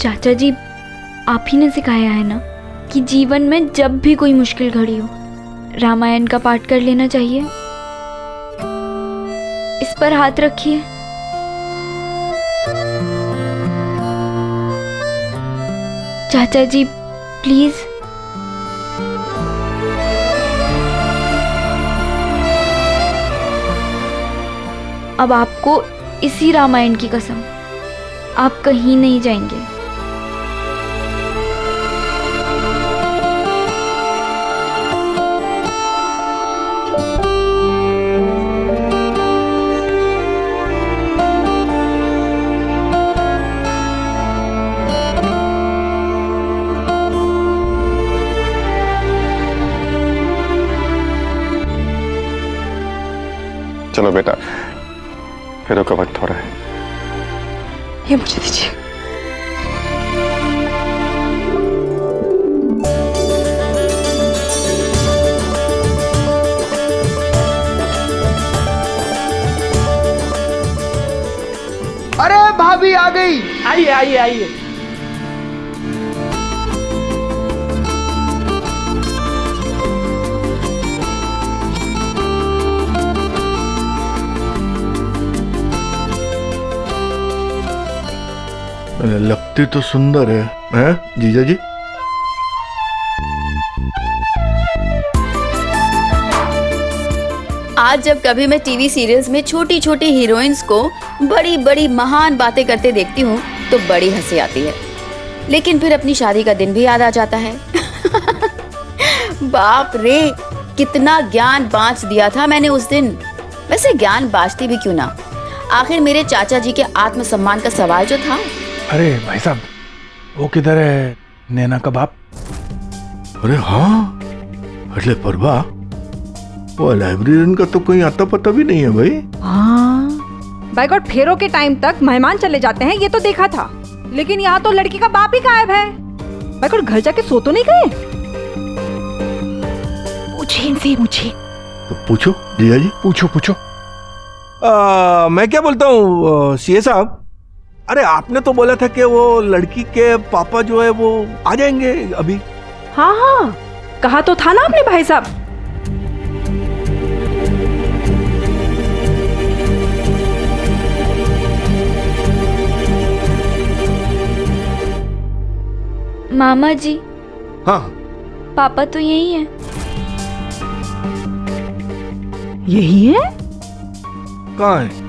चाचा जी, आप ही ने सिखाया है ना कि जीवन में जब भी कोई मुश्किल घड़ी हो, रामायण का पाठ कर लेना चाहिए। इस पर हाथ रखिए। चाचा जी प्लीज। अब आपको इसी रामायण की कसम, आप कहीं नहीं जाएंगे। चलो बेटा, फेरों का वक्त हो रहा है। ये मुझे दीजिए। अरे भाभी आ गई। आइए आइए आइए। लगती तो सुंदर है, हैं जीजा जी? आज जब कभी मैं टीवी सीरियल्स में छोटी छोटी हीरोइंस को बड़ी बड़ी महान बातें करते देखती हूँ तो बड़ी हंसी आती है, लेकिन फिर अपनी शादी का दिन भी याद आ जाता है। बाप रे, कितना ज्ञान बांट दिया था मैंने उस दिन। वैसे ज्ञान बांटती भी क्यों ना, आखिर मेरे चाचा जी के आत्मसम्मान का सवाल जो था। अरे भाई साहब, वो किधर है नैना का बाप? अरे हाँ, એટલે परवा वो लाइब्रेरियन का तो कोई आता पता भी नहीं है भाई। हाँ, बाय गॉड, फेरों के टाइम तक मेहमान चले जाते हैं ये तो देखा था, लेकिन यहाँ तो लड़की का बाप ही गायब है। बाय गॉड, घर जाके सो तो नहीं गए? पूछिए इनसे, पूछिए। तो पूछो जीजा जी, पूछो पूछो। मैं क्या बोलता हूँ सीए साहब, अरे आपने तो बोला था कि वो लड़की के पापा जो है वो आ जाएंगे अभी। हाँ हाँ, कहा तो था ना आपने भाई साहब। मामा जी, हाँ, पापा तो यही है। यही है? कहाँ है?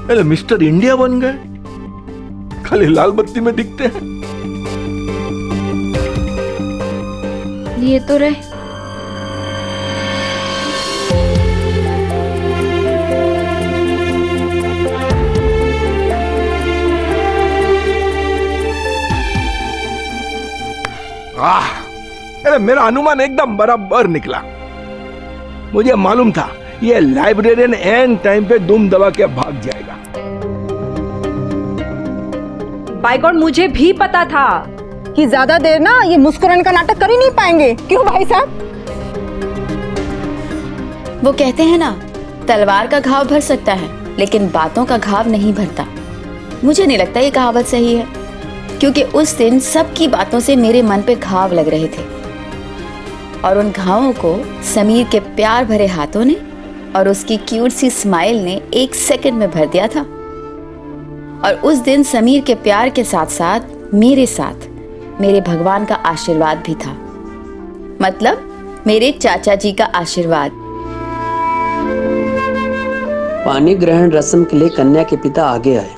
अरे मिस्टर इंडिया बन गए, खाली लाल बत्ती में दिखते हैं। ये तो रहे। अरे मेरा अनुमान एकदम बराबर निकला। मुझे मालूम था ये लाइब्रेरियन एंड टाइम पे दुम दबा के भाग जाएगा। बाय गॉड, मुझे भी पता था कि ज्यादा देर ना ये मुस्कुराने का नाटक कर ही नहीं पाएंगे। क्यों भाई साहब? वो कहते हैं ना, तलवार का घाव भर सकता है लेकिन बातों का घाव नहीं भरता। मुझे नहीं लगता ये कहावत सही है, क्योंकि उस दिन सबकी बातों से मेरे मन पे घाव लग रहे थे और उन घावों को समीर के प्यार भरे हाथों ने और उसकी क्यूट सी स्माइल ने 1 सेकंड में भर दिया था। और उस दिन समीर के प्यार के साथ साथ मेरे भगवान का आशीर्वाद भी था, मतलब मेरे चाचा जी का आशीर्वाद। पानी ग्रहण रस्म के लिए कन्या के पिता आगे आए।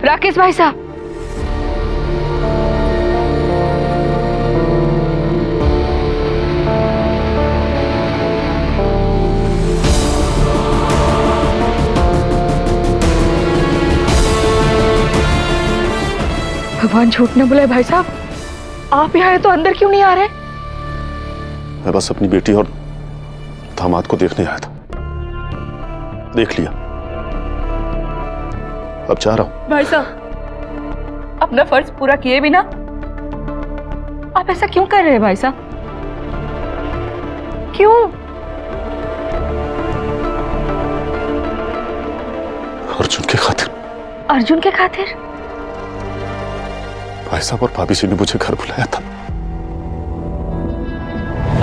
राकेश भाई साहब, भगवान झूठ न बुलाए भाई साहब, आप यहाँ हैं तो अंदर क्यों नहीं आ रहे? मैं बस अपनी बेटी और दामाद को देखने आया था, देख लिया, अब जा रहा हूं। भाई साहब, अपना फर्ज पूरा किए बिना आप ऐसा क्यों कर रहे हैं भाई साहब? क्यों? अर्जुन के खातिर। अर्जुन के खातिर? भाई साहब और भाभी जी ने मुझे घर बुलाया था।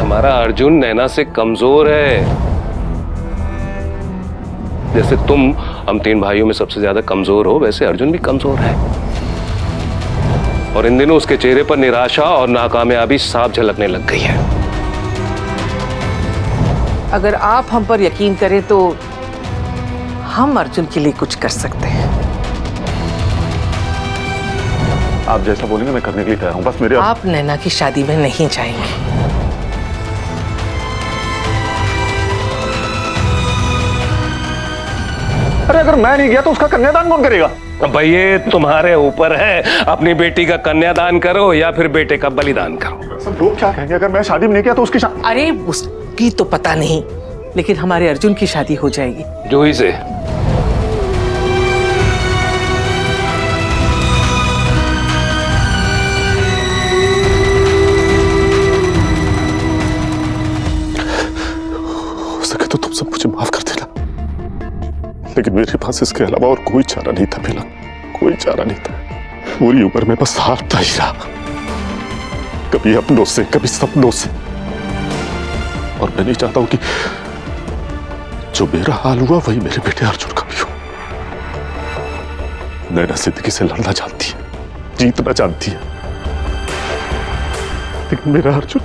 हमारा अर्जुन नैना से कमजोर है। जैसे तुम हम 3 भाइयों में सबसे ज्यादा कमजोर हो, वैसे अर्जुन भी कमजोर है। और इन दिनों उसके चेहरे पर निराशा और नाकामयाबी साफ झलकने लग गई है। अगर आप हम पर यकीन करें तो हम अर्जुन के लिए कुछ कर सकते हैं। आप जैसा बोलेंगे मैं करने के लिए तैयार हूं, बस मेरे आप नैना की शादी में नहीं जाएंगे। अरे अगर मैं नहीं गया तो उसका कन्यादान कौन करेगा? भाई ये तुम्हारे ऊपर है, अपनी बेटी का कन्यादान करो या फिर बेटे का बलिदान करो। सब लोग क्या कहेंगे अगर मैं शादी में नहीं किया तो उसकी अरे उसकी तो पता नहीं, लेकिन हमारे अर्जुन की शादी हो जाएगी। जूही से। हो सके तो तुम सब मुझे माफ कर देना, लेकिन मेरे पास इसके अलावा और कोई चारा नहीं था बेला, कोई चारा नहीं था। पूरी उम्र में बस हारता ही रहा, कभी अपनों से कभी सपनों से। और मैं नहीं चाहता हूं कि जो मेरा हाल हुआ वही मेरे बेटे अर्जुन का भी हो। नैना जिंदगी से लड़ना जानती है, जीतना जानती है, लेकिन मेरा अर्जुन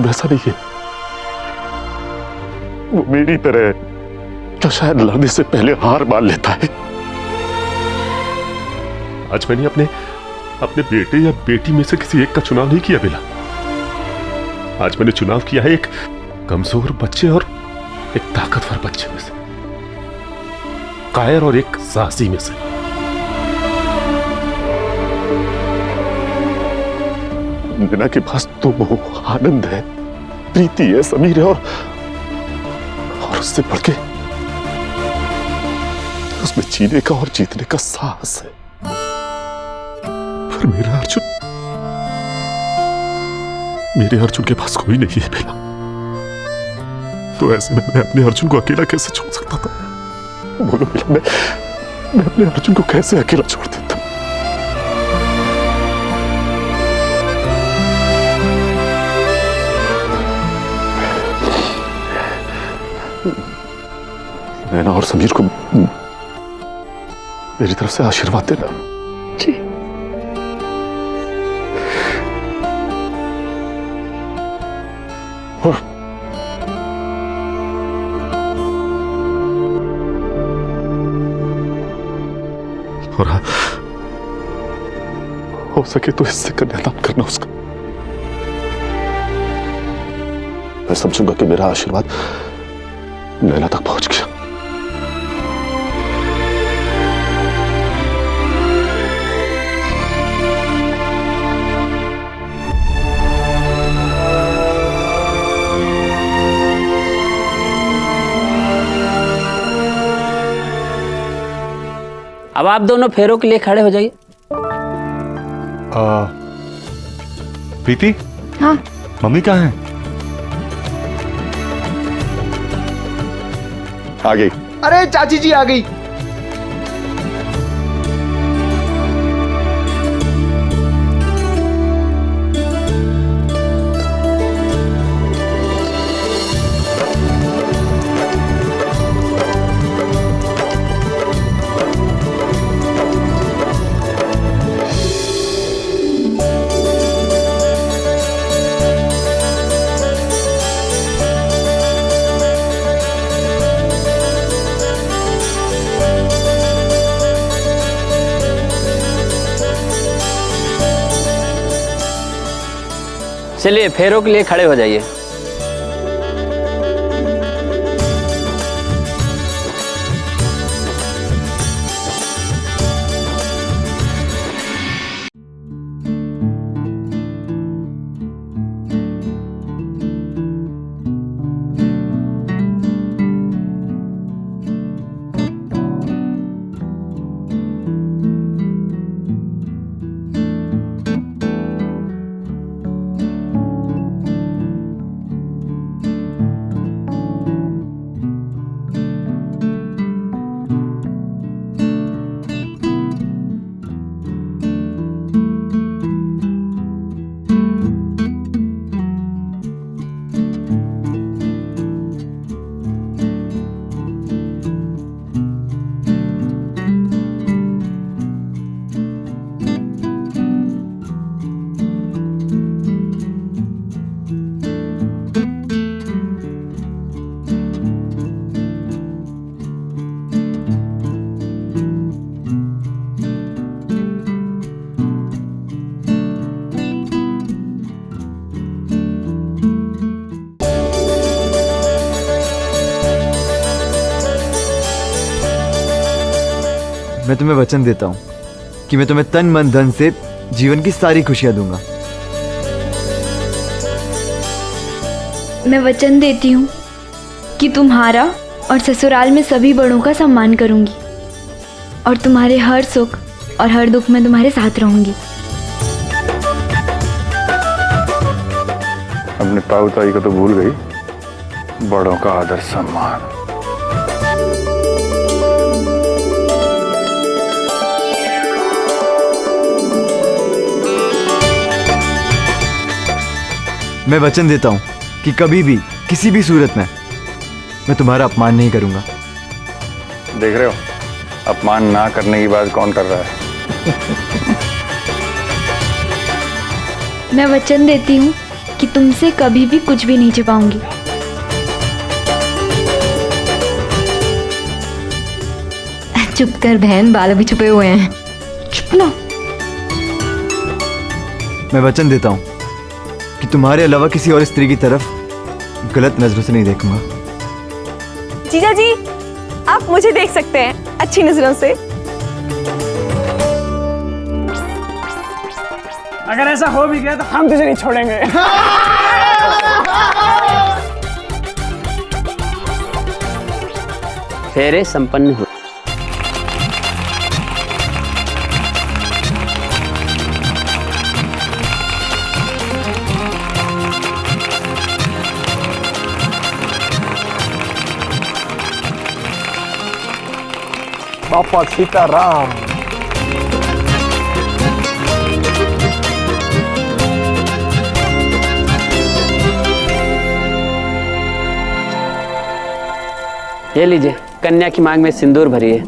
वैसा नहीं है। वो मेरी तरह जो शायद लड़ने से पहले हार मान लेता है। आज मैंने अपने बेटे या बेटी में से किसी एक का चुनाव नहीं किया बेला। आज मैंने चुनाव किया है एक कमजोर बच्चे और एक ताकतवर बच्चे में से, कायर और एक साहसी में से। नैना के पास तो वो आनंद है, प्रीति है, समीर है और उससे बढ़ के उसमें जीने का और जीतने का साहस है। पर मेरे अर्जुन के पास कोई नहीं है बेला। तो ऐसे में मैं अपने अर्जुन को अकेला कैसे छोड़ सकता था? बोलो बेला, मैं अपने अर्जुन को कैसे अकेला छोड़ देता? नैना और समीर को मेरी तरफ से आशीर्वाद देना। जी। और हो सके तो इससे कन्यादान करना उसका। मैं समझूंगा कि मेरा आशीर्वाद नैना तक पहुंच गया। अब आप दोनों फेरों के लिए खड़े हो जाइए। प्रीति, हाँ, मम्मी कहाँ है? आ गई। अरे चाची जी आ गई। चलिए फेरों के लिए खड़े हो जाइए। मैं तुम्हें वचन देता हूँ कि मैं तुम्हें तन मन धन से जीवन की सारी खुशियां दूंगा। मैं वचन देती हूँ कि तुम्हारा और ससुराल में सभी बड़ों का सम्मान करूंगी और तुम्हारे हर सुख और हर दुख में तुम्हारे साथ रहूंगी। अपने ताऊ ताई को तो भूल गई, बड़ों का आदर सम्मान। मैं वचन देता हूँ कि कभी भी किसी भी सूरत में मैं तुम्हारा अपमान नहीं करूंगा। देख रहे हो, अपमान ना करने की बात कौन कर रहा है? मैं वचन देती हूँ कि तुमसे कभी भी कुछ भी नहीं छिपाऊंगी। चुप कर बहन, बाल अभी छुपे हुए हैं। चुप ना। मैं वचन देता हूँ कि तुम्हारे अलावा किसी और स्त्री की तरफ गलत नजरों से नहीं देखूंगा। जीजा जी, आप मुझे देख सकते हैं अच्छी नजरों से। अगर ऐसा हो भी गया तो हम तुझे नहीं छोड़ेंगे। फेरे संपन्न हो। पापा सीताराम। ये लीजिए, कन्या की मांग में सिंदूर भरिए।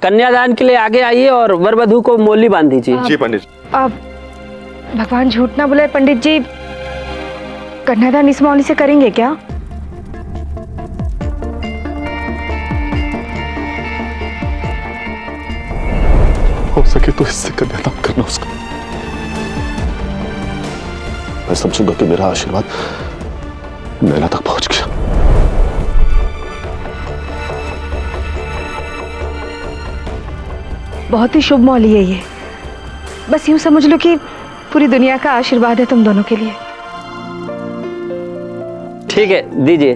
कन्यादान के लिए आगे आइए और वर वधू को मोली बांध दीजिए। जी पंडित। अब भगवान झूठ ना बुलाए पंडित जी, कन्यादान इस मौली से करेंगे क्या? हो सके तो इससे कन्यादान करना उसका। मैं समझूंगा कि मेरा आशीर्वाद नैना तक पहुंच गया। बहुत ही शुभ मौली है ये। बस यूं समझ लो कि पूरी दुनिया का आशीर्वाद है तुम दोनों के लिए। ठीक है, दीजिए।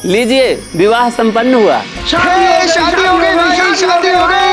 लीजिए, विवाह संपन्न हुआ। शादी हो गई भाई, शादी हो गई।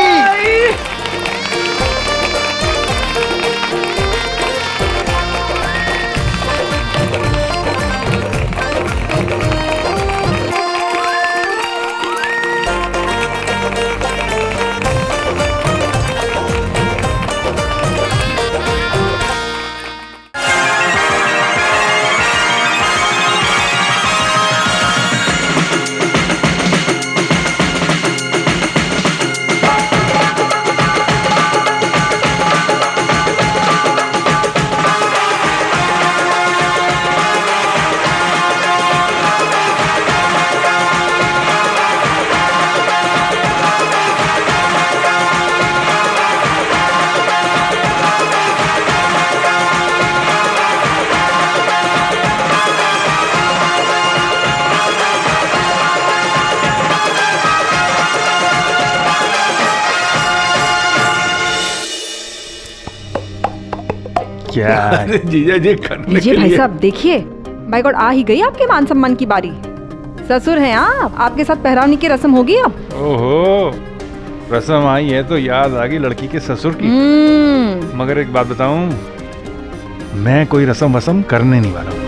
क्या जीजा जी करने लीजिए भाई साहब, देखिए बाय गॉड, आ ही गई आपके मान सम्मान की बारी। ससुर हैं आप, आपके साथ पहरावनी की रस्म होगी अब। ओहो, रस्म आई है तो याद आ गई लड़की के ससुर की। मगर एक बात बताऊं, मैं कोई रस्म वस्म करने नहीं वाला हूं।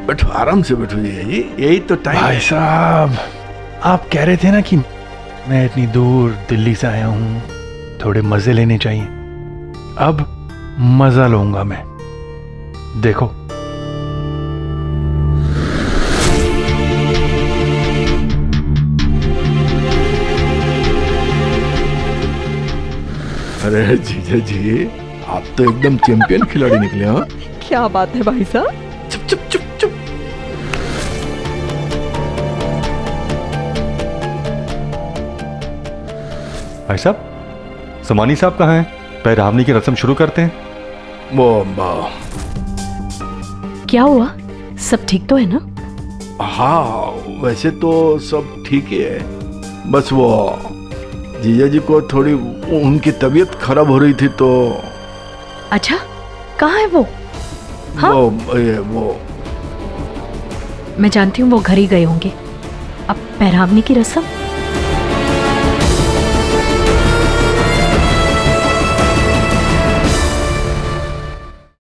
बैठो, आराम से बैठो जी, यही तो टाइम। भाई साहब, आप कह रहे थे ना कि मैं इतनी दूर दिल्ली से आया हूं, थोड़े मजे लेने चाहिए। अब मजा लूंगा मैं, देखो। अरे जीजा जी, आप तो एकदम चैंपियन खिलाड़ी निकले। हाँ, क्या बात है भाई साहब। चुप चुप चुप चुप। भाई साहब, समानी साहब कहाँ हैं? पैरावनी की रस्म शुरू करते हैं। क्या हुआ, सब ठीक तो है ना? हाँ, वैसे तो सब ठीक ही है। बस वो जीजा जी को थोड़ी उनकी तबीयत खराब हो रही थी तो। अच्छा, कहाँ है वो? हाँ? वो मैं जानती हूँ, वो घर ही गए होंगे। अब पैरावनी की रस्म